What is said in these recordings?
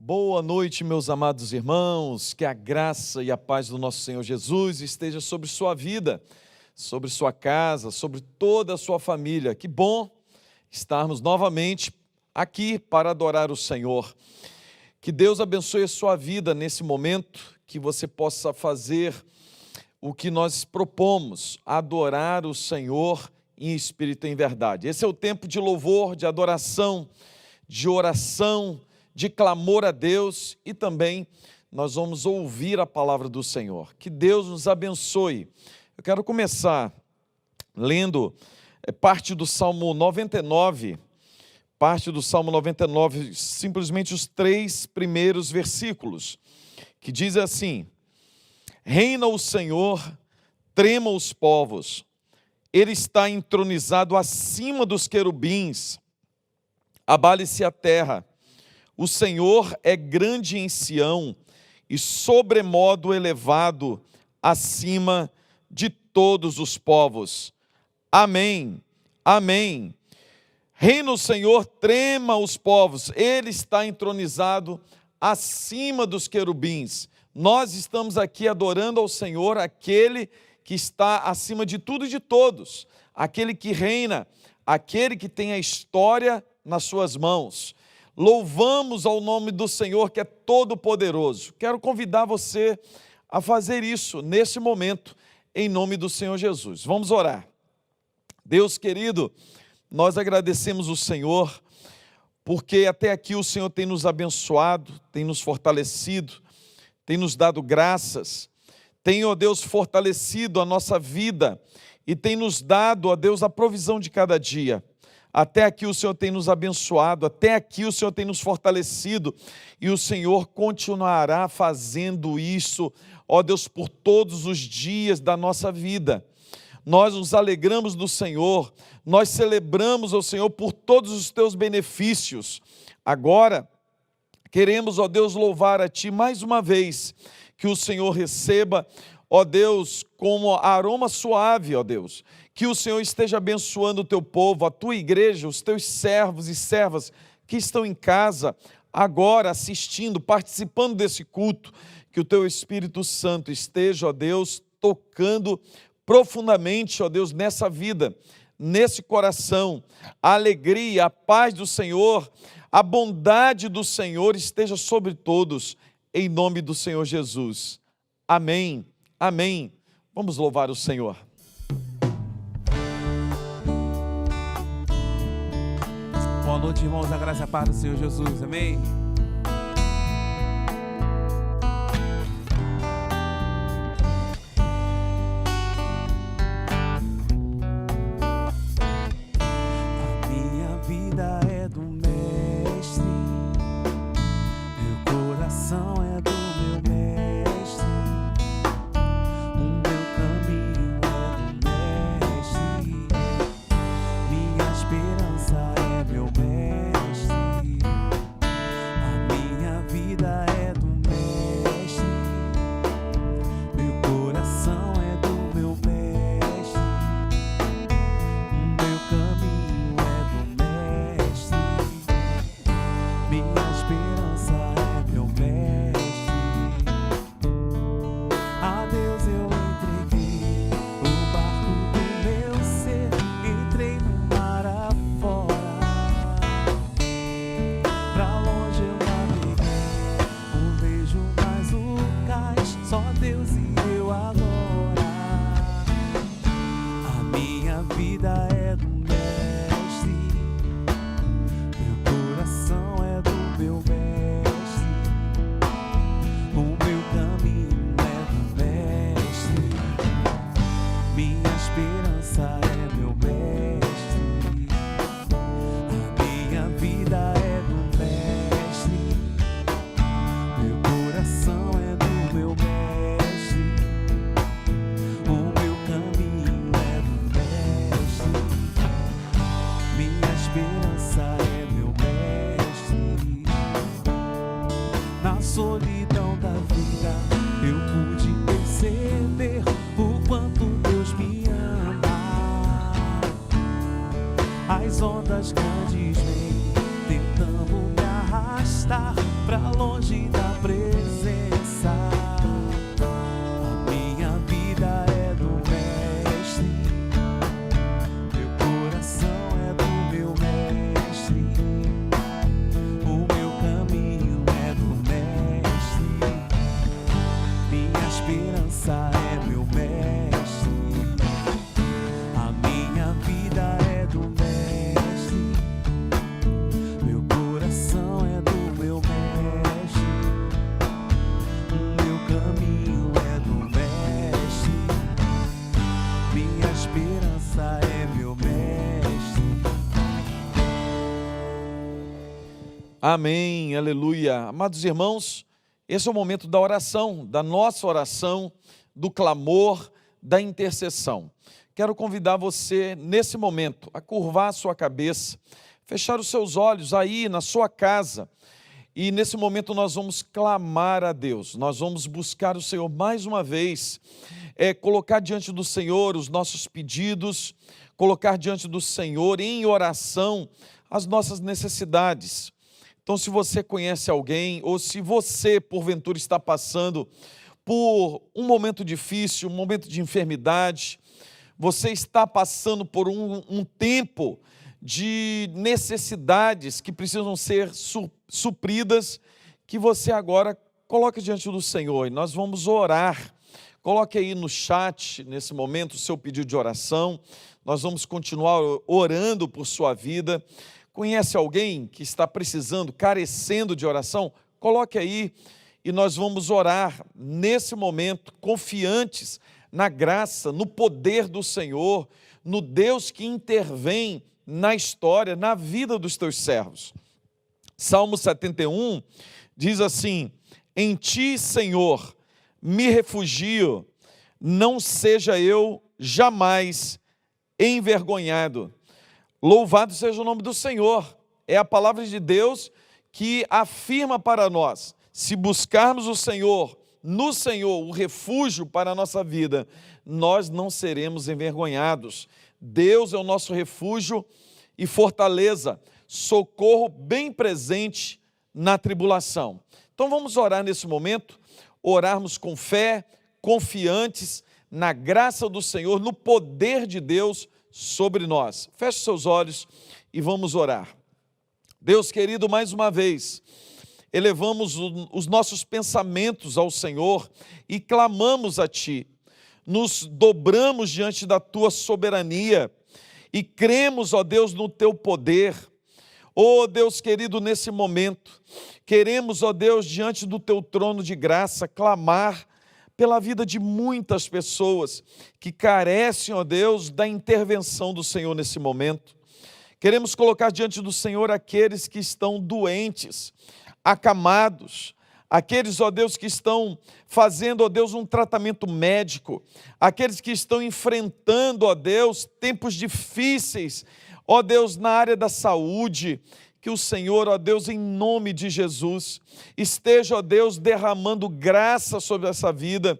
Boa noite, meus amados irmãos, que a graça e a paz do nosso Senhor Jesus esteja sobre sua vida, sobre sua casa, sobre toda a sua família. Que bom estarmos novamente aqui para adorar o Senhor. Que Deus abençoe a sua vida nesse momento, que você possa fazer o que nós propomos, adorar o Senhor em espírito e em verdade. Esse é o tempo de louvor, de adoração, de oração, de clamor a Deus, e também nós vamos ouvir a palavra do Senhor. Que Deus nos abençoe. Eu quero começar lendo parte do Salmo 99, simplesmente os 3 primeiros versículos, que diz assim: Reina o Senhor, tremam os povos, Ele está entronizado acima dos querubins, abale-se a terra. O Senhor é grande em Sião e sobremodo elevado acima de todos os povos. Amém, amém. Reina o Senhor, trema os povos, Ele está entronizado acima dos querubins. Nós estamos aqui adorando ao Senhor, aquele que está acima de tudo e de todos, aquele que reina, aquele que tem a história nas suas mãos. Louvamos ao nome do Senhor, que é todo-poderoso. Quero convidar você a fazer isso nesse momento, em nome do Senhor Jesus. Vamos orar. Deus querido, nós agradecemos o Senhor, porque até aqui o Senhor tem nos abençoado, tem nos fortalecido, tem nos dado graças, tem, ó Deus, fortalecido a nossa vida e tem nos dado, ó Deus, a provisão de cada dia. Até aqui o Senhor tem nos abençoado, até aqui o Senhor tem nos fortalecido, e o Senhor continuará fazendo isso, ó Deus, por todos os dias da nossa vida. Nós nos alegramos do Senhor, nós celebramos ao Senhor por todos os teus benefícios. Agora, queremos, ó Deus, louvar a Ti mais uma vez, que o Senhor receba, ó Deus, como aroma suave, ó Deus, que o Senhor esteja abençoando o Teu povo, a Tua igreja, os Teus servos e servas que estão em casa, agora assistindo, participando desse culto, que o Teu Espírito Santo esteja, ó Deus, tocando profundamente, ó Deus, nessa vida, nesse coração, a alegria, a paz do Senhor, a bondade do Senhor esteja sobre todos, em nome do Senhor Jesus. Amém, amém. Vamos louvar o Senhor. Boa noite, irmãos, a graça e a paz do Senhor Jesus, amém? A minha vida é do Mestre, meu coração é do meu Mestre, o meu caminho é do Mestre, minha esperança é meu Mestre, a minha vida é do Mestre, meu coração é do meu Mestre, o meu caminho é do Mestre, minha esperança é meu Mestre. A Deus eu entreguei o barco do meu ser, entrei no mar afora. Pra longe eu naveguei, não vejo mais o cais, só Deus e eu agora. A minha vida é do Mestre, meu coração é do meu Mestre, o meu caminho é do Mestre, minha esperança é meu Mestre. A minha vida é do Mestre, meu coração é do meu Mestre, o meu caminho é do Mestre, minha esperança é meu Mestre. Na solidão da vida eu pude perceber o quanto Deus me ama. As ondas grandes vêm tentando me arrastar pra longe longe da presença. A minha vida é do Mestre, meu coração é do meu Mestre, o meu caminho é do Mestre, minha esperança é meu Mestre. A minha vida é do Mestre, meu coração é do meu Mestre, o meu caminho é do Mestre, minha esperança é meu Mestre. Amém, aleluia. Amados irmãos, esse é o momento da oração, da nossa oração, do clamor, da intercessão. Quero convidar você, nesse momento, a curvar a sua cabeça, fechar os seus olhos aí na sua casa. E nesse momento nós vamos clamar a Deus, nós vamos buscar o Senhor mais uma vez, colocar diante do Senhor os nossos pedidos, colocar diante do Senhor em oração as nossas necessidades. Então, se você conhece alguém, ou se você, porventura, está passando por um momento difícil, um momento de enfermidade, você está passando por um tempo de necessidades que precisam ser supridas, que você agora coloque diante do Senhor. E nós vamos orar. Coloque aí no chat, nesse momento, o seu pedido de oração. Nós vamos continuar orando por sua vida. Conhece alguém que está precisando, carecendo de oração? Coloque aí e nós vamos orar nesse momento, confiantes na graça, no poder do Senhor, no Deus que intervém na história, na vida dos teus servos. Salmo 71 diz assim: em ti, Senhor, me refugio, não seja eu jamais envergonhado. Louvado seja o nome do Senhor. É a palavra de Deus que afirma para nós, se buscarmos o Senhor, no Senhor, o refúgio para a nossa vida, nós não seremos envergonhados. Deus é o nosso refúgio e fortaleza, socorro bem presente na tribulação. Então vamos orar nesse momento, orarmos com fé, confiantes na graça do Senhor, no poder de Deus sobre nós. Feche seus olhos e vamos orar. Deus querido, mais uma vez, elevamos os nossos pensamentos ao Senhor e clamamos a Ti. Nos dobramos diante da Tua soberania e cremos, ó Deus, no Teu poder. Ó Deus querido, nesse momento, queremos, ó Deus, diante do Teu trono de graça, clamar pela vida de muitas pessoas que carecem, ó Deus, da intervenção do Senhor nesse momento. Queremos colocar diante do Senhor aqueles que estão doentes, acamados, aqueles, ó Deus, que estão fazendo, ó Deus, um tratamento médico, aqueles que estão enfrentando, ó Deus, tempos difíceis, ó Deus, na área da saúde. Que o Senhor, ó Deus, em nome de Jesus, esteja, ó Deus, derramando graça sobre essa vida.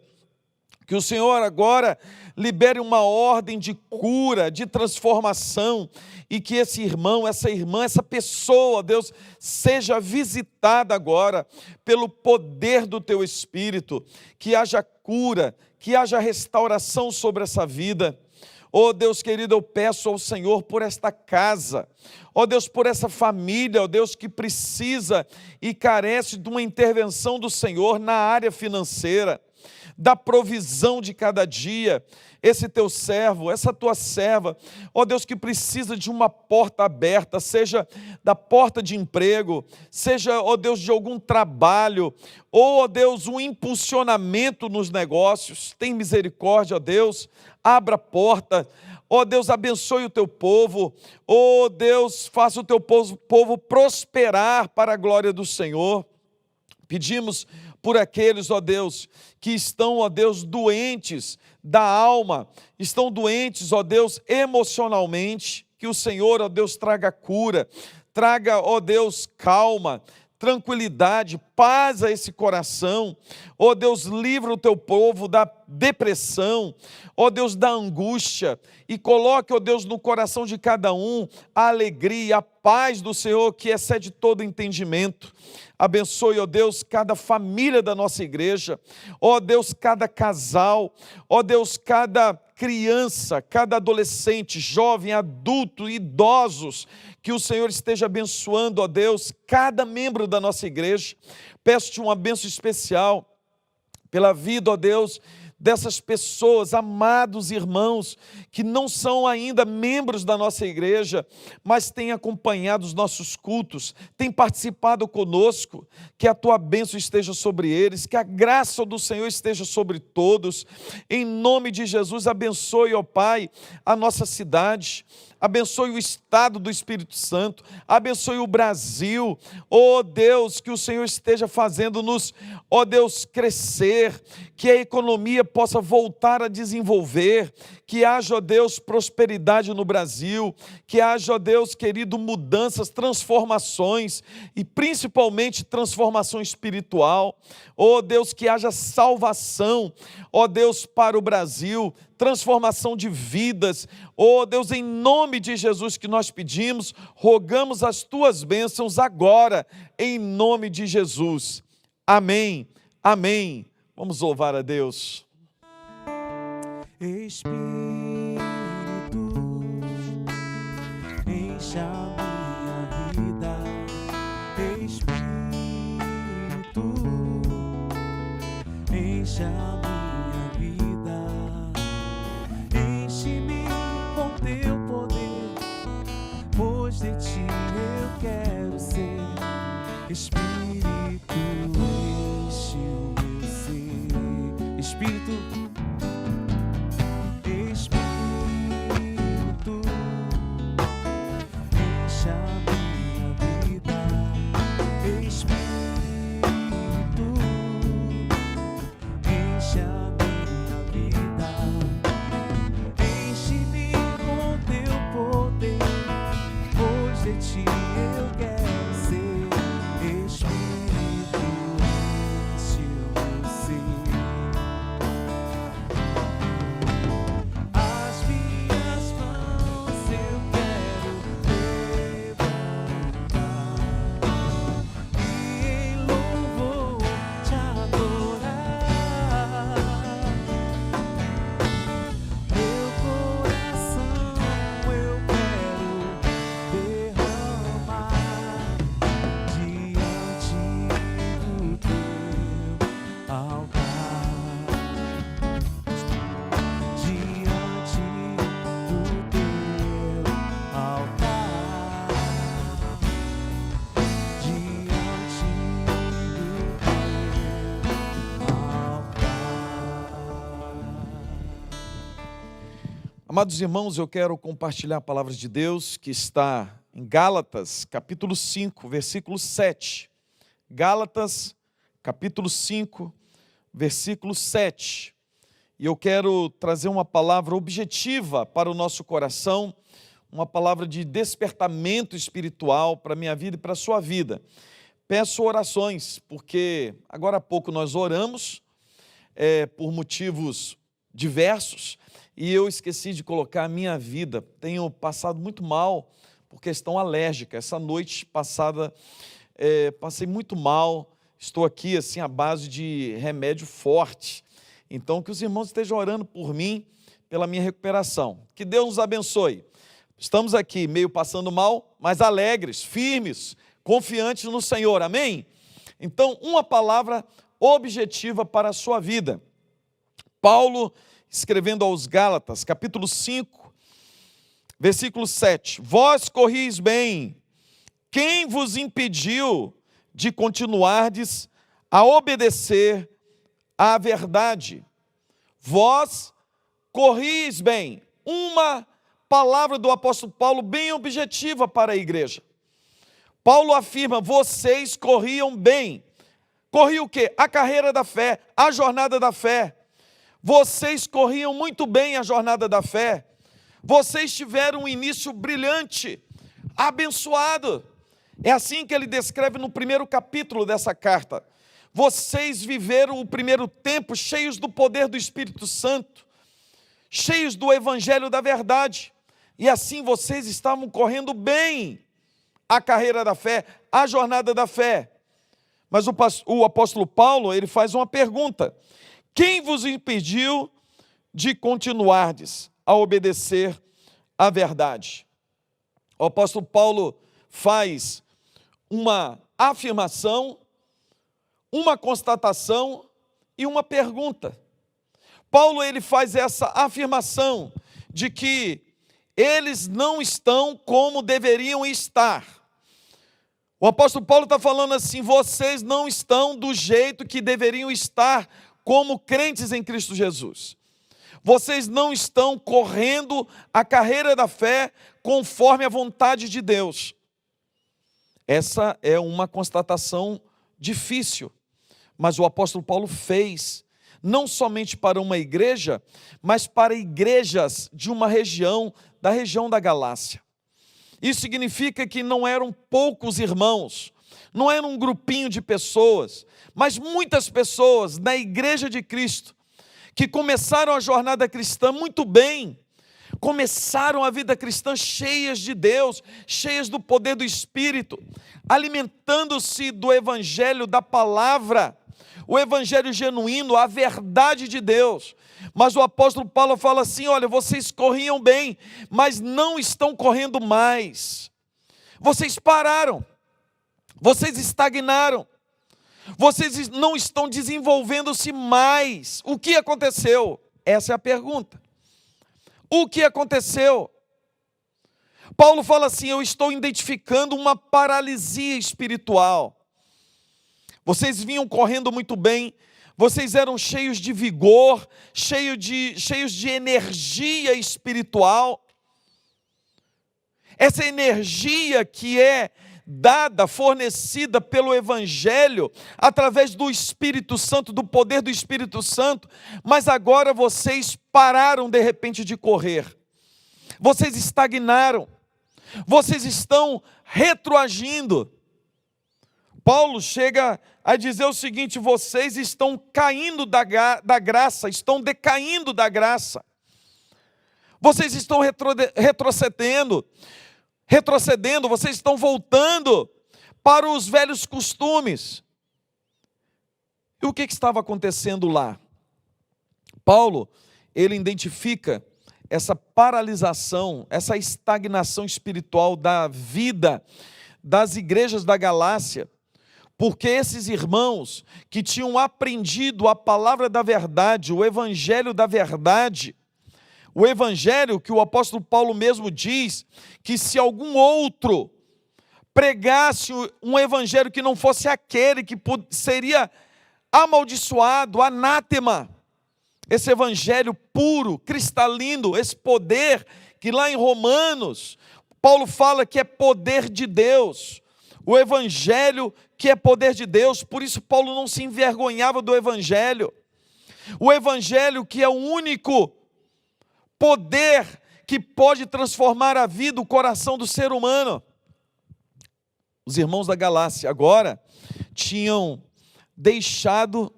Que o Senhor agora libere uma ordem de cura, de transformação, e que esse irmão, essa irmã, essa pessoa, Deus, seja visitada agora pelo poder do Teu Espírito, que haja cura, que haja restauração sobre essa vida. Oh Deus querido, eu peço ao Senhor por esta casa, ó Deus, por essa família, ó Deus, que precisa e carece de uma intervenção do Senhor na área financeira, da provisão de cada dia. Esse teu servo, essa tua serva, ó Deus, que precisa de uma porta aberta, seja da porta de emprego, seja, ó Deus, de algum trabalho, ou, ó Deus, um impulsionamento nos negócios. Tem misericórdia, ó Deus, abra a porta. Ó Deus, abençoe o teu povo. Ó Deus, faça o teu povo prosperar para a glória do Senhor. Pedimos por aqueles, ó Deus, que estão, ó Deus, doentes da alma, estão doentes, ó Deus, emocionalmente, que o Senhor, ó Deus, traga cura, traga, ó Deus, calma, tranquilidade, paz a esse coração. Ó Deus, livra o teu povo da depressão, ó Deus, da angústia, e coloque, ó Deus, no coração de cada um a alegria, a paz do Senhor, que excede todo entendimento. Abençoe, ó Deus, cada família da nossa igreja, ó Deus, cada casal, ó Deus, cada criança, cada adolescente, jovem, adulto, idosos, que o Senhor esteja abençoando, ó Deus, cada membro da nossa igreja. Peço-te uma bênção especial pela vida, ó Deus, dessas pessoas, amados irmãos, que não são ainda membros da nossa igreja, mas têm acompanhado os nossos cultos, têm participado conosco. Que a tua bênção esteja sobre eles, que a graça do Senhor esteja sobre todos. Em nome de Jesus, abençoe, ó Pai, a nossa cidade, abençoe o estado do Espírito Santo, abençoe o Brasil, ó Deus, que o Senhor esteja fazendo-nos, ó Deus, crescer, que a economia possa voltar a desenvolver, que haja, ó Deus, prosperidade no Brasil, que haja, ó Deus querido, mudanças, transformações e principalmente transformação espiritual. Ó Deus, que haja salvação, ó Deus, para o Brasil, transformação de vidas. Ó Deus, em nome de Jesus que nós pedimos, rogamos as tuas bênçãos agora, em nome de Jesus. Amém, amém. Vamos louvar a Deus. Espírito, enche a minha vida. Espírito, enche a minha vida. Enche-me com teu poder, pois de ti eu quero ser. Espírito, enche o meu ser. Espírito, enche a minha vida. Espírito, enche a minha vida. Enche-me com teu poder, pois de ti eu quero ser. Espírito, enche o meu ser. As minhas mãos eu quero levantar e em louvor te adorar. Meu coração eu quero derramar diante do teu altar. Diante do teu altar, diante do teu altar. Amados irmãos, eu quero compartilhar a palavra de Deus que está em Gálatas, capítulo 5, versículo 7. Gálatas, capítulo 5, versículo 7. E eu quero trazer uma palavra objetiva para o nosso coração, uma palavra de despertamento espiritual para a minha vida e para a sua vida. Peço orações, porque agora há pouco nós oramos por motivos diversos, e eu esqueci de colocar a minha vida. Tenho passado muito mal por questão alérgica. Essa noite passada passei muito mal, estou aqui assim à base de remédio forte. Então que os irmãos estejam orando por mim, pela minha recuperação. Que Deus nos abençoe. Estamos aqui meio passando mal, mas alegres, firmes, confiantes no Senhor, amém? Então uma palavra objetiva para a sua vida. Paulo, escrevendo aos Gálatas, capítulo 5, versículo 7. Vós corris bem, quem vos impediu de continuardes a obedecer à verdade? Vós corris bem. Uma palavra do apóstolo Paulo bem objetiva para a igreja. Paulo afirma, vocês corriam bem. Corriam o quê? A carreira da fé, a jornada da fé. Vocês corriam muito bem a jornada da fé. Vocês tiveram um início brilhante, abençoado. É assim que ele descreve no primeiro capítulo dessa carta. Vocês viveram o primeiro tempo cheios do poder do Espírito Santo, cheios do Evangelho da verdade. E assim vocês estavam correndo bem a carreira da fé, a jornada da fé. Mas o apóstolo Paulo, ele faz uma pergunta: quem vos impediu de continuardes a obedecer à verdade? O apóstolo Paulo faz uma afirmação, uma constatação e uma pergunta. Paulo, ele faz essa afirmação de que eles não estão como deveriam estar. O apóstolo Paulo está falando assim: vocês não estão do jeito que deveriam estar como crentes em Cristo Jesus. Vocês não estão correndo a carreira da fé conforme a vontade de Deus. Essa é uma constatação difícil, mas o apóstolo Paulo fez, não somente para uma igreja, mas para igrejas de uma região, da região da Galácia. Isso significa que não eram poucos irmãos, não era um grupinho de pessoas, mas muitas pessoas na igreja de Cristo, que começaram a jornada cristã muito bem, começaram a vida cristã cheias de Deus, cheias do poder do Espírito, alimentando-se do evangelho, da palavra, o evangelho genuíno, a verdade de Deus. Mas o apóstolo Paulo fala assim: olha, vocês corriam bem, mas não estão correndo mais. Vocês pararam, vocês estagnaram, vocês não estão desenvolvendo-se mais. O que aconteceu? Essa é a pergunta. O que aconteceu? Paulo fala assim: eu estou identificando uma paralisia espiritual. Vocês vinham correndo muito bem, vocês eram cheios de vigor, cheios de energia espiritual. Essa energia que é dada, fornecida pelo Evangelho, através do Espírito Santo, do poder do Espírito Santo, mas agora vocês pararam de repente de correr. Vocês estagnaram, vocês estão retroagindo. Paulo chega a dizer o seguinte: vocês estão caindo da graça, estão decaindo da graça. Vocês estão retrocedendo, vocês estão voltando para os velhos costumes. E o que estava acontecendo lá? Paulo, ele identifica essa paralisação, essa estagnação espiritual da vida das igrejas da Galácia, porque esses irmãos que tinham aprendido a palavra da verdade, o evangelho da verdade, o evangelho que o apóstolo Paulo mesmo diz, que se algum outro pregasse um evangelho que não fosse aquele, que seria amaldiçoado, anátema, esse evangelho puro, cristalino, esse poder que lá em Romanos, Paulo fala que é poder de Deus, o evangelho que é poder de Deus. Por isso Paulo não se envergonhava do evangelho, o evangelho que é o único poder que pode transformar a vida, o coração do ser humano. Os irmãos da Galácia agora tinham deixado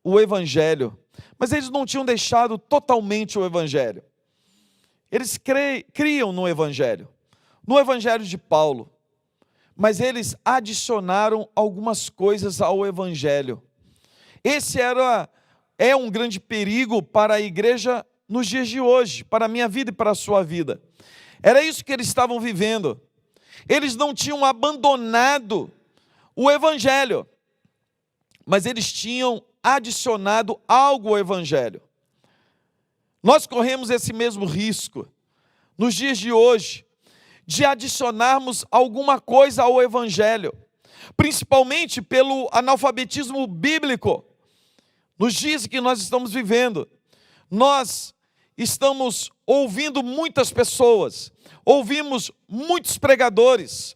o evangelho, mas eles não tinham deixado totalmente o evangelho. Eles criam no evangelho de Paulo, mas eles adicionaram algumas coisas ao evangelho. Esse é um grande perigo para a igreja nos dias de hoje, para a minha vida e para a sua vida. Era isso que eles estavam vivendo. Eles não tinham abandonado o evangelho, mas eles tinham adicionado algo ao evangelho. Nós corremos esse mesmo risco nos dias de hoje, de adicionarmos alguma coisa ao evangelho, principalmente pelo analfabetismo bíblico. Nos dias que nós estamos vivendo, nós estamos ouvindo muitas pessoas, ouvimos muitos pregadores,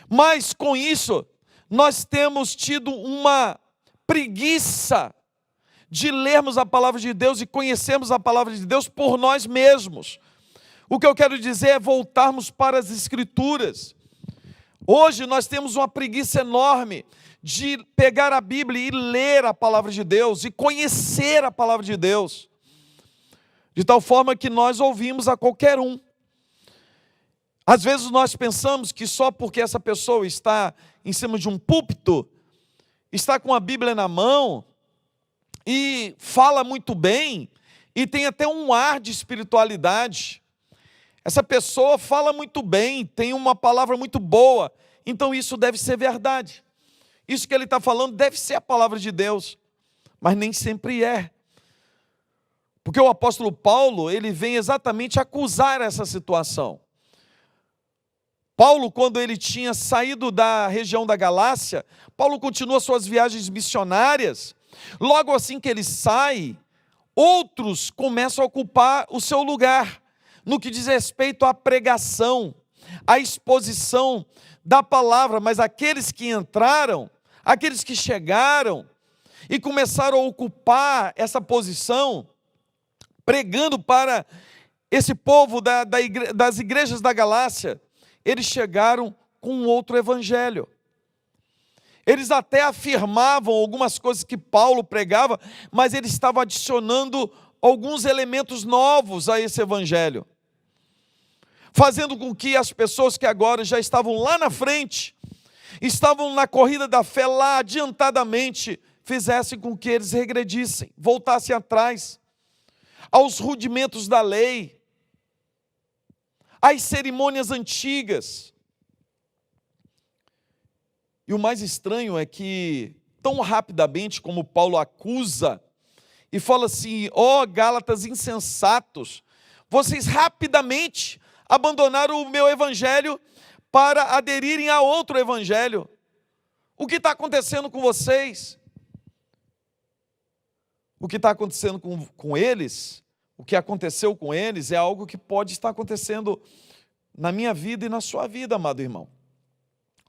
mas com isso nós temos tido uma preguiça de lermos a palavra de Deus e conhecermos a palavra de Deus por nós mesmos. O que eu quero dizer é voltarmos para as Escrituras. Hoje nós temos uma preguiça enorme de pegar a Bíblia e ler a palavra de Deus e conhecer a palavra de Deus, de tal forma que nós ouvimos a qualquer um. Às vezes nós pensamos que só porque essa pessoa está em cima de um púlpito, está com a Bíblia na mão e fala muito bem e tem até um ar de espiritualidade. Essa pessoa fala muito bem, tem uma palavra muito boa, então isso deve ser verdade. Isso que ele está falando deve ser a palavra de Deus, mas nem sempre é. Porque o apóstolo Paulo, ele vem exatamente acusar essa situação. Paulo, quando ele tinha saído da região da Galácia, Paulo continua suas viagens missionárias. Logo assim que ele sai, outros começam a ocupar o seu lugar, no que diz respeito à pregação, à exposição da palavra. Mas aqueles que entraram, aqueles que chegaram e começaram a ocupar essa posição, pregando para esse povo das igrejas da Galácia, eles chegaram com um outro evangelho. Eles até afirmavam algumas coisas que Paulo pregava, mas eles estavam adicionando alguns elementos novos a esse evangelho, fazendo com que as pessoas que agora já estavam lá na frente, estavam na corrida da fé lá adiantadamente, fizessem com que eles regredissem, voltassem atrás, aos rudimentos da lei, às cerimônias antigas. E o mais estranho é que, tão rapidamente como Paulo acusa, e fala assim: ó Gálatas insensatos, vocês rapidamente abandonaram o meu evangelho para aderirem a outro evangelho. O que está acontecendo com vocês? O que está acontecendo com eles, o que aconteceu com eles, é algo que pode estar acontecendo na minha vida e na sua vida, amado irmão.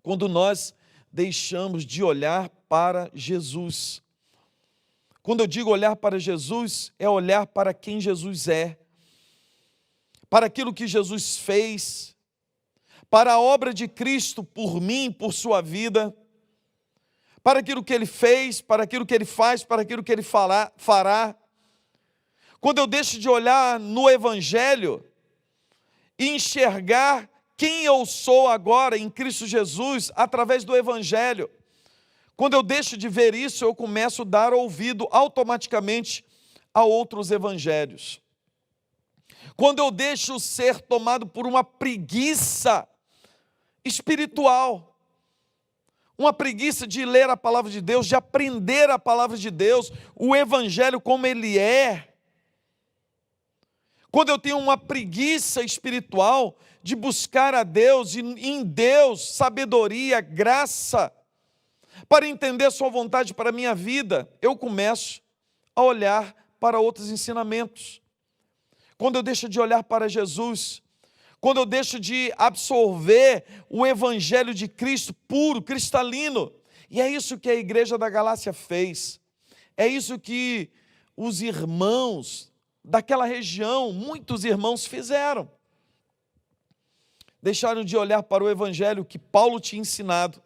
Quando nós deixamos de olhar para Jesus. Quando eu digo olhar para Jesus, é olhar para quem Jesus é, para aquilo que Jesus fez, para a obra de Cristo por mim, por sua vida, para aquilo que Ele fez, para aquilo que Ele faz, para aquilo que Ele fará. Quando eu deixo de olhar no Evangelho e enxergar quem eu sou agora em Cristo Jesus através do Evangelho, quando eu deixo de ver isso, eu começo a dar ouvido automaticamente a outros evangelhos. Quando eu deixo ser tomado por uma preguiça espiritual, uma preguiça de ler a palavra de Deus, de aprender a palavra de Deus, o evangelho como ele é. Quando eu tenho uma preguiça espiritual de buscar a Deus, e em Deus, sabedoria, graça, para entender a sua vontade para a minha vida, eu começo a olhar para outros ensinamentos. Quando eu deixo de olhar para Jesus, quando eu deixo de absorver o evangelho de Cristo puro, cristalino, e é isso que a igreja da Galácia fez, é isso que os irmãos daquela região, muitos irmãos fizeram. Deixaram de olhar para o evangelho que Paulo tinha ensinado,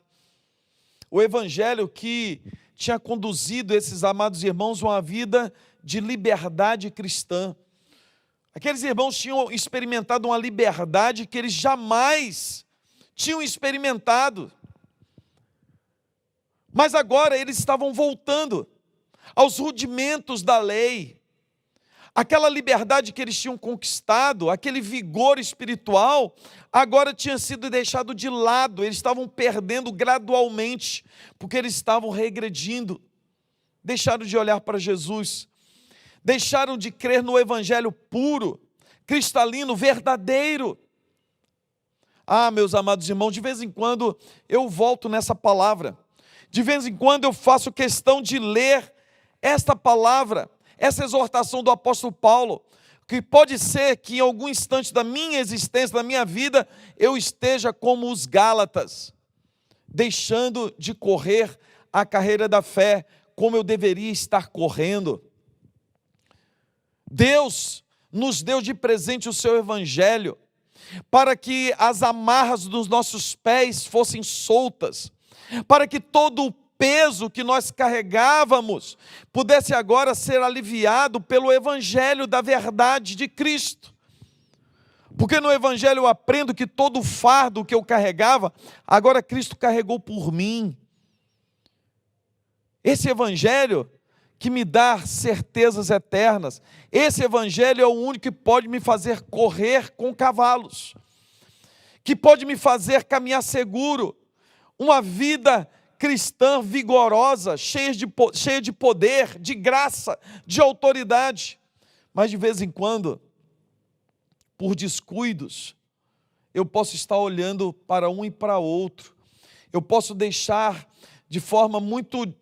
o evangelho que tinha conduzido esses amados irmãos a uma vida de liberdade cristã. Aqueles irmãos tinham experimentado uma liberdade que eles jamais tinham experimentado. Mas agora eles estavam voltando aos rudimentos da lei. Aquela liberdade que eles tinham conquistado, aquele vigor espiritual, agora tinha sido deixado de lado. Eles estavam perdendo gradualmente, porque eles estavam regredindo. Deixaram de olhar para Jesus. Deixaram de crer no evangelho puro, cristalino, verdadeiro. Ah, meus amados irmãos, de vez em quando eu volto nessa palavra. De vez em quando eu faço questão de ler esta palavra, essa exortação do apóstolo Paulo, que pode ser que em algum instante da minha existência, da minha vida, eu esteja como os Gálatas, deixando de correr a carreira da fé como eu deveria estar correndo. Deus nos deu de presente o seu evangelho, para que as amarras dos nossos pés fossem soltas, para que todo o peso que nós carregávamos pudesse agora ser aliviado pelo evangelho da verdade de Cristo. Porque no Evangelho eu aprendo que todo o fardo que eu carregava, agora Cristo carregou por mim. Esse Evangelho que me dá certezas eternas. Esse Evangelho é o único que pode me fazer correr com cavalos, que pode me fazer caminhar seguro, uma vida cristã vigorosa, cheia de poder, de graça, de autoridade. Mas de vez em quando, por descuidos, eu posso estar olhando para um e para outro. Eu posso deixar de forma muito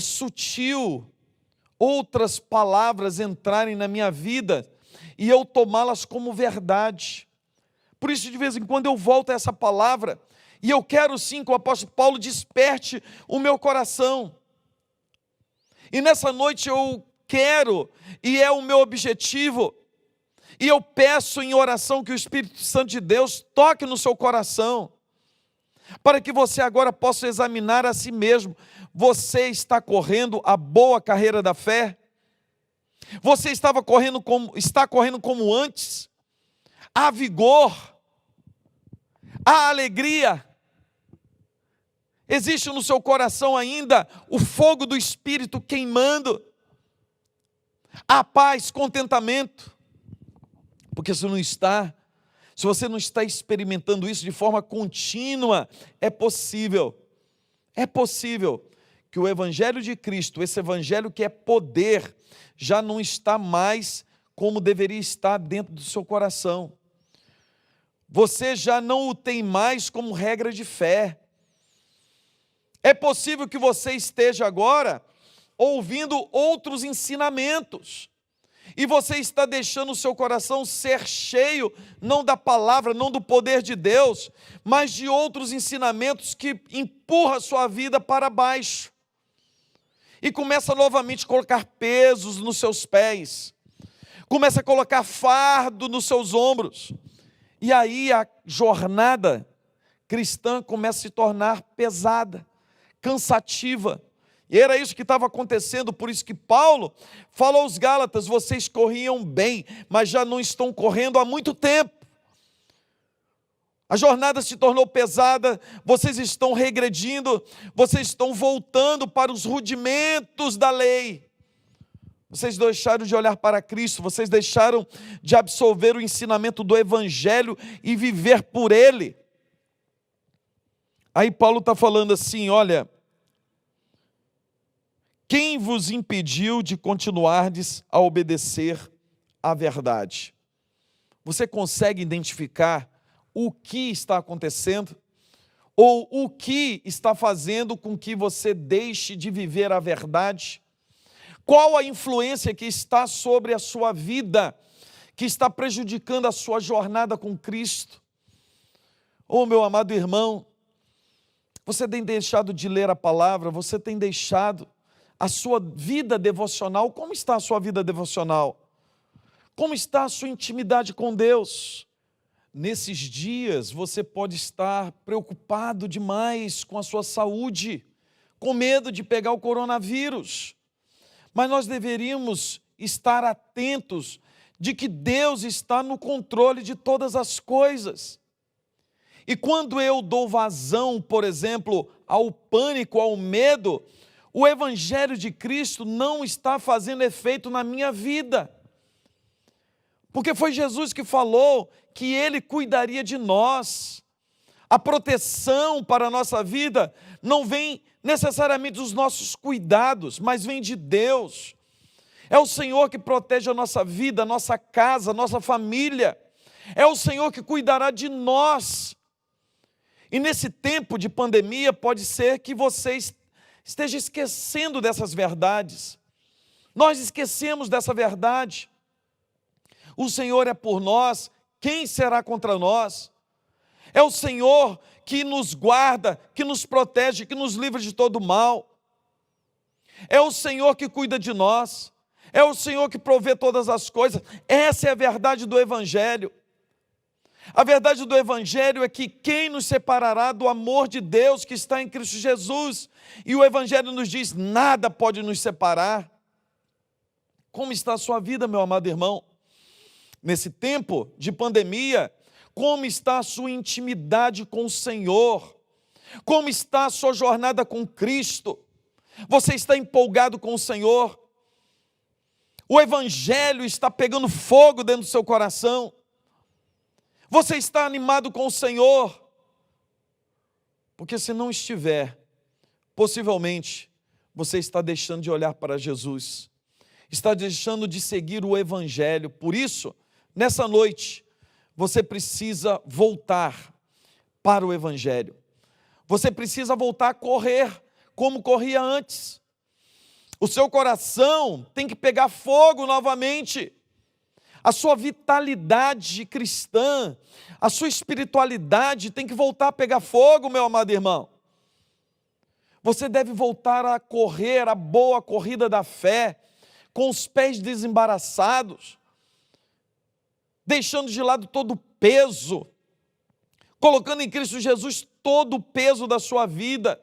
sutil outras palavras entrarem na minha vida e eu tomá-las como verdade. Por isso, de vez em quando, eu volto a essa palavra e eu quero sim que o apóstolo Paulo desperte o meu coração. E nessa noite eu quero, e é o meu objetivo, e eu peço em oração que o Espírito Santo de Deus toque no seu coração, para que você agora possa examinar a si mesmo. Você está correndo a boa carreira da fé? Você está correndo como antes? Há vigor? Há alegria? Existe no seu coração ainda o fogo do Espírito queimando? Há paz, contentamento? Porque se você não está experimentando isso de forma contínua, é possível que o Evangelho de Cristo, esse Evangelho que é poder, já não está mais como deveria estar dentro do seu coração. Você já não o tem mais como regra de fé. É possível que você esteja agora ouvindo outros ensinamentos, e você está deixando o seu coração ser cheio, não da palavra, não do poder de Deus, mas de outros ensinamentos que empurram a sua vida para baixo. E começa novamente a colocar pesos nos seus pés, começa a colocar fardo nos seus ombros. E aí a jornada cristã começa a se tornar pesada, cansativa. E era isso que estava acontecendo, por isso que Paulo falou aos Gálatas: vocês corriam bem, mas já não estão correndo há muito tempo. A jornada se tornou pesada, vocês estão regredindo, vocês estão voltando para os rudimentos da lei. Vocês deixaram de olhar para Cristo, vocês deixaram de absorver o ensinamento do Evangelho e viver por ele. Aí Paulo está falando assim: olha, quem vos impediu de continuardes a obedecer à verdade? Você consegue identificar o que está acontecendo? Ou o que está fazendo com que você deixe de viver a verdade? Qual a influência que está sobre a sua vida, que está prejudicando a sua jornada com Cristo? Oh, meu amado irmão, você tem deixado de ler a palavra, você tem deixado a sua vida devocional. Como está a sua vida devocional? Como está a sua intimidade com Deus? Nesses dias você pode estar preocupado demais com a sua saúde, com medo de pegar o coronavírus. Mas nós deveríamos estar atentos de que Deus está no controle de todas as coisas. E quando eu dou vazão, por exemplo, ao pânico, ao medo, o Evangelho de Cristo não está fazendo efeito na minha vida. Porque foi Jesus que falou que Ele cuidaria de nós. A proteção para a nossa vida não vem necessariamente dos nossos cuidados, mas vem de Deus. É o Senhor que protege a nossa vida, a nossa casa, a nossa família. É o Senhor que cuidará de nós. E nesse tempo de pandemia, pode ser que você esteja esquecendo dessas verdades. Nós esquecemos dessa verdade. O Senhor é por nós, quem será contra nós? É o Senhor que nos guarda, que nos protege, que nos livra de todo mal. É o Senhor que cuida de nós. É o Senhor que provê todas as coisas. Essa é a verdade do Evangelho. A verdade do Evangelho é que quem nos separará do amor de Deus que está em Cristo Jesus? E o Evangelho nos diz: nada pode nos separar. Como está a sua vida, meu amado irmão? Nesse tempo de pandemia, como está a sua intimidade com o Senhor, como está a sua jornada com Cristo. Você está empolgado com o Senhor? O Evangelho está pegando fogo dentro do seu coração? Você está animado com o Senhor? Porque se não estiver, possivelmente você está deixando de olhar para Jesus, está deixando de seguir o Evangelho. Por isso, nessa noite, você precisa voltar para o Evangelho. Você precisa voltar a correr como corria antes. O seu coração tem que pegar fogo novamente. A sua vitalidade cristã, a sua espiritualidade tem que voltar a pegar fogo, meu amado irmão. Você deve voltar a correr a boa corrida da fé, com os pés desembaraçados, deixando de lado todo o peso, colocando em Cristo Jesus todo o peso da sua vida.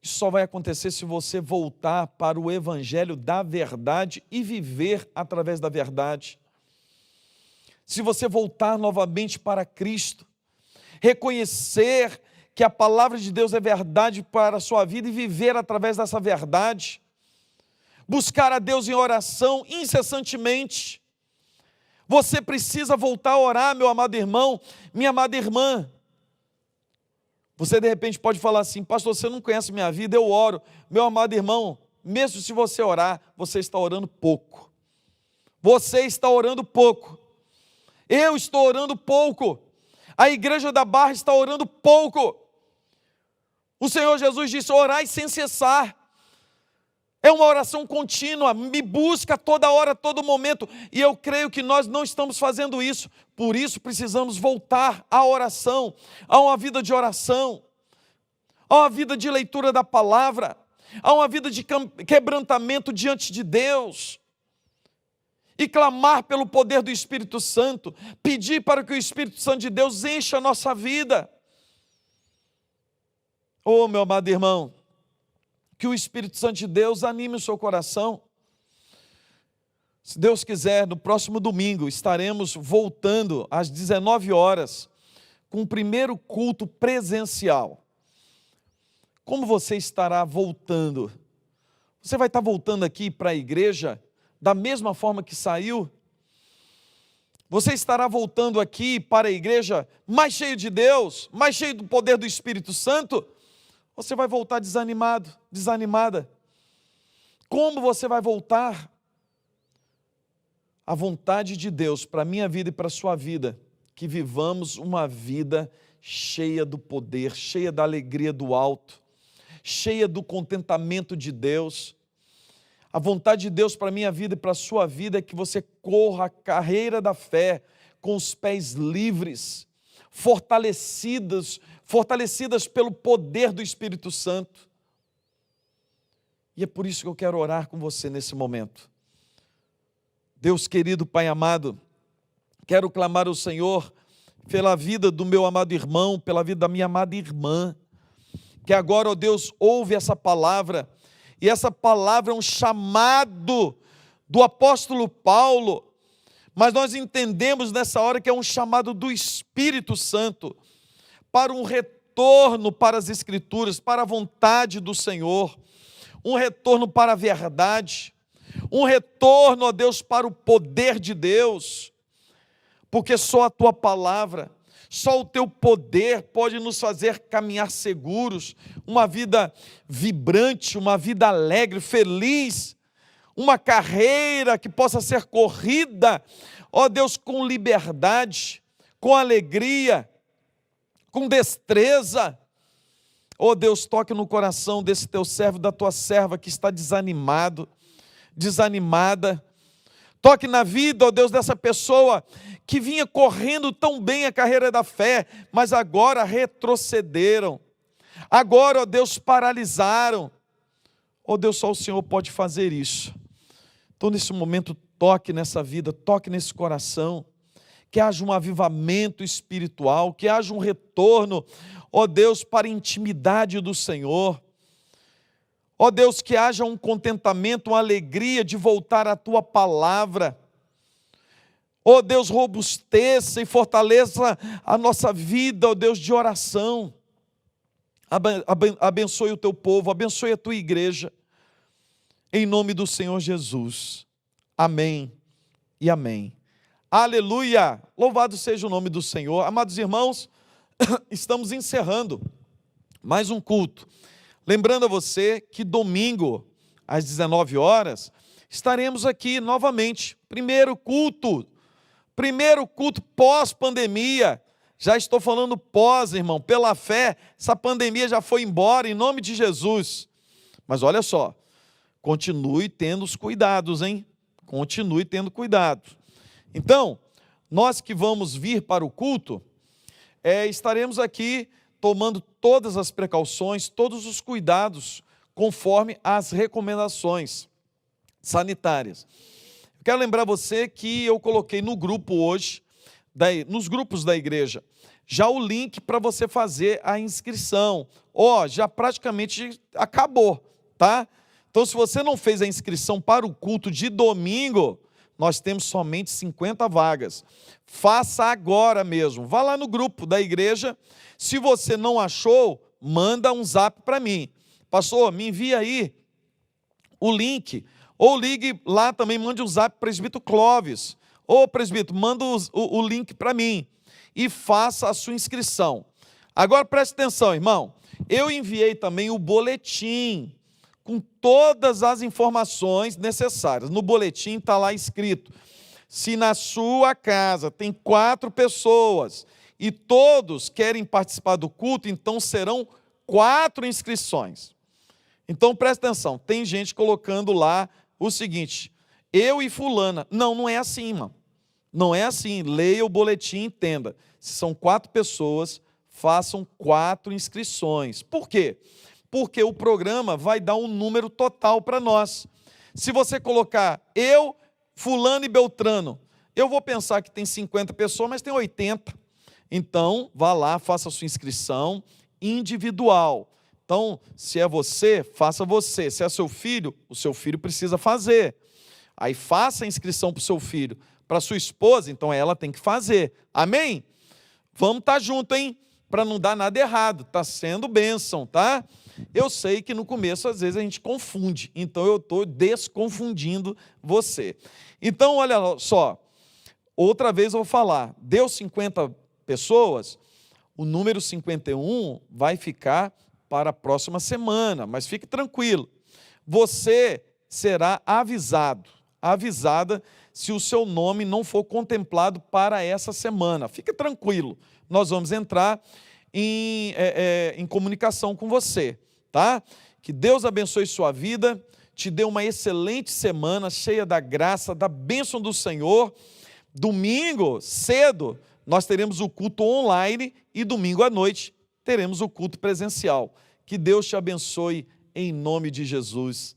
Isso só vai acontecer se você voltar para o Evangelho da verdade e viver através da verdade. Se você voltar novamente para Cristo, reconhecer que a palavra de Deus é verdade para a sua vida e viver através dessa verdade, buscar a Deus em oração incessantemente. Você precisa voltar a orar, meu amado irmão, minha amada irmã. Você de repente pode falar assim: pastor, você não conhece minha vida, eu oro. Meu amado irmão, mesmo se você orar, você está orando pouco. Você está orando pouco. Eu estou orando pouco. A igreja da Barra está orando pouco. O Senhor Jesus disse: orai sem cessar. É uma oração contínua, me busca toda hora, todo momento. E eu creio que nós não estamos fazendo isso. Por isso precisamos voltar à oração, a uma vida de oração, a uma vida de leitura da palavra, a uma vida de quebrantamento diante de Deus. E clamar pelo poder do Espírito Santo, pedir para que o Espírito Santo de Deus encha a nossa vida. Oh, meu amado irmão, que o Espírito Santo de Deus anime o seu coração. Se Deus quiser, no próximo domingo estaremos voltando às 19 horas com o primeiro culto presencial. Como você estará voltando? Você vai estar voltando aqui para a igreja da mesma forma que saiu? Você estará voltando aqui para a igreja mais cheio de Deus, mais cheio do poder do Espírito Santo? Você vai voltar desanimado, desanimada? Como você vai voltar? A vontade de Deus para a minha vida e para a sua vida, que vivamos uma vida cheia do poder, cheia da alegria do alto, cheia do contentamento de Deus. A vontade de Deus para a minha vida e para a sua vida é que você corra a carreira da fé com os pés livres, fortalecidas pelo poder do Espírito Santo. E é por isso que eu quero orar com você nesse momento. Deus querido, Pai amado, quero clamar ao Senhor pela vida do meu amado irmão, pela vida da minha amada irmã, que agora, ó Deus, ouve essa palavra, e essa palavra é um chamado do apóstolo Paulo, mas nós entendemos nessa hora que é um chamado do Espírito Santo, para um retorno para as Escrituras, para a vontade do Senhor, um retorno para a verdade, um retorno, ó Deus, para o poder de Deus, porque só a Tua palavra, só o Teu poder pode nos fazer caminhar seguros, uma vida vibrante, uma vida alegre, feliz, uma carreira que possa ser corrida, ó Deus, com liberdade, com alegria, com destreza. Ó Deus, toque no coração desse Teu servo, da Tua serva que está desanimado, desanimada. Toque na vida, ó Deus, dessa pessoa que vinha correndo tão bem a carreira da fé, mas agora retrocederam. Agora, ó Deus, paralisaram. Ó Deus, só o Senhor pode fazer isso. Então, nesse momento, toque nessa vida, toque nesse coração, que haja um avivamento espiritual, que haja um retorno, ó Deus, para a intimidade do Senhor. Ó Deus, que haja um contentamento, uma alegria de voltar à Tua palavra. Oh Deus, robusteça e fortaleça a nossa vida, oh Deus, de oração. Abençoe o teu povo, abençoe a tua igreja, em nome do Senhor Jesus. Amém e amém. Aleluia! Louvado seja o nome do Senhor. Amados irmãos, estamos encerrando mais um culto. Lembrando a você que domingo, às 19 horas, estaremos aqui novamente. Primeiro culto pós-pandemia. Já estou falando pós, irmão, pela fé, essa pandemia já foi embora, em nome de Jesus. Mas olha só, continue tendo os cuidados, hein? Continue tendo cuidado. Então, nós que vamos vir para o culto, estaremos aqui tomando todas as precauções, todos os cuidados, conforme as recomendações sanitárias. Eu quero lembrar você que eu coloquei no grupo hoje, nos grupos da igreja, já o link para você fazer a inscrição. Já praticamente acabou, tá? Então, se você não fez a inscrição para o culto de domingo, nós temos somente 50 vagas. Faça agora mesmo. Vá lá no grupo da igreja. Se você não achou, manda um zap para mim. Pastor, me envia aí o link. Ou ligue lá também, mande um zap para o presbítero Clóvis. Ô presbítero, manda o link para mim. E faça a sua inscrição. Agora preste atenção, irmão. Eu enviei também o boletim com todas as informações necessárias. No boletim está lá escrito: se na sua casa tem 4 pessoas e todos querem participar do culto, então serão 4 inscrições. Então presta atenção, tem gente colocando lá o seguinte: eu e fulana. Não é assim, irmão. Não é assim. Leia o boletim e entenda. Se são 4 pessoas, façam 4 inscrições. Por quê? Porque o programa vai dar um número total para nós. Se você colocar eu, fulano e beltrano, eu vou pensar que tem 50 pessoas, mas tem 80. Então, vá lá, faça a sua inscrição individual. Então, se é você, faça você. Se é seu filho, o seu filho precisa fazer. Aí faça a inscrição para o seu filho. Para sua esposa, então ela tem que fazer. Amém? Vamos estar junto, hein? Para não dar nada errado. Está sendo bênção, tá? Eu sei que no começo, às vezes, a gente confunde. Então, eu estou desconfundindo você. Então, olha só. Outra vez eu vou falar. Deu 50 pessoas, o número 51 vai ficar para a próxima semana. Mas fique tranquilo. Você será avisada se o seu nome não for contemplado para essa semana. Fique tranquilo. Nós vamos entrar em comunicação com você, tá? Que Deus abençoe sua vida, te dê uma excelente semana, cheia da graça, da bênção do Senhor. Domingo, cedo, nós teremos o culto online e domingo à noite teremos o culto presencial. Que Deus te abençoe em nome de Jesus.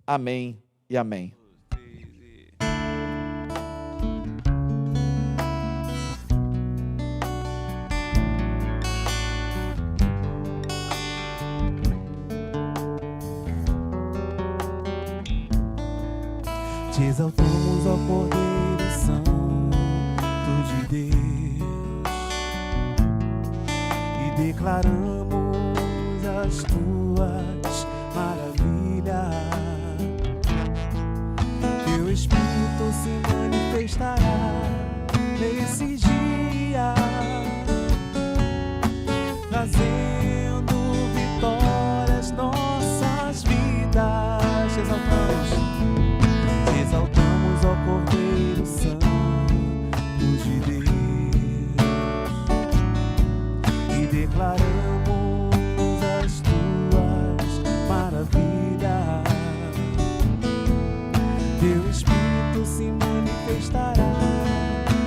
Amém e amém. Te exaltamos, ó Cordeiro Santo de Deus, e declaramos as tuas maravilhas. Teu Espírito se manifestará nesse dia, trazendo vitórias nossas vidas. Te exaltamos, ó Cordeiro Santo de Deus, e declaramos as tuas maravilhas. Teu Espírito se manifestará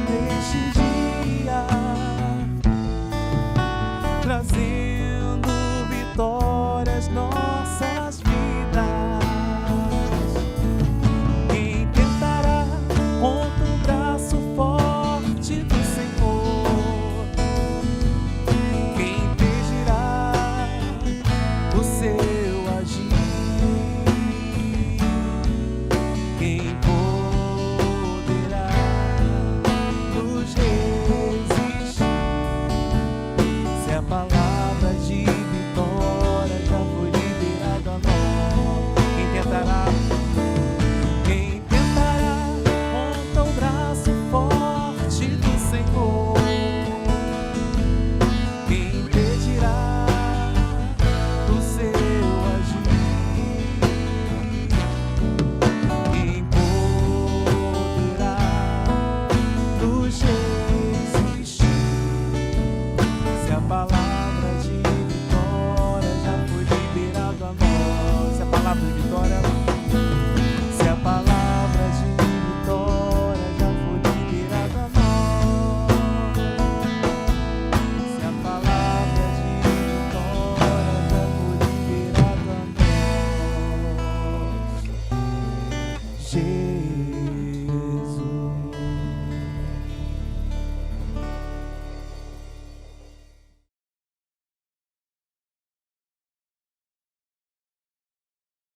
neste dia, trazendo vitórias nossas vidas. Contra o braço forte do Senhor, quem impedirá o seu agir? Quem poderá Jesus.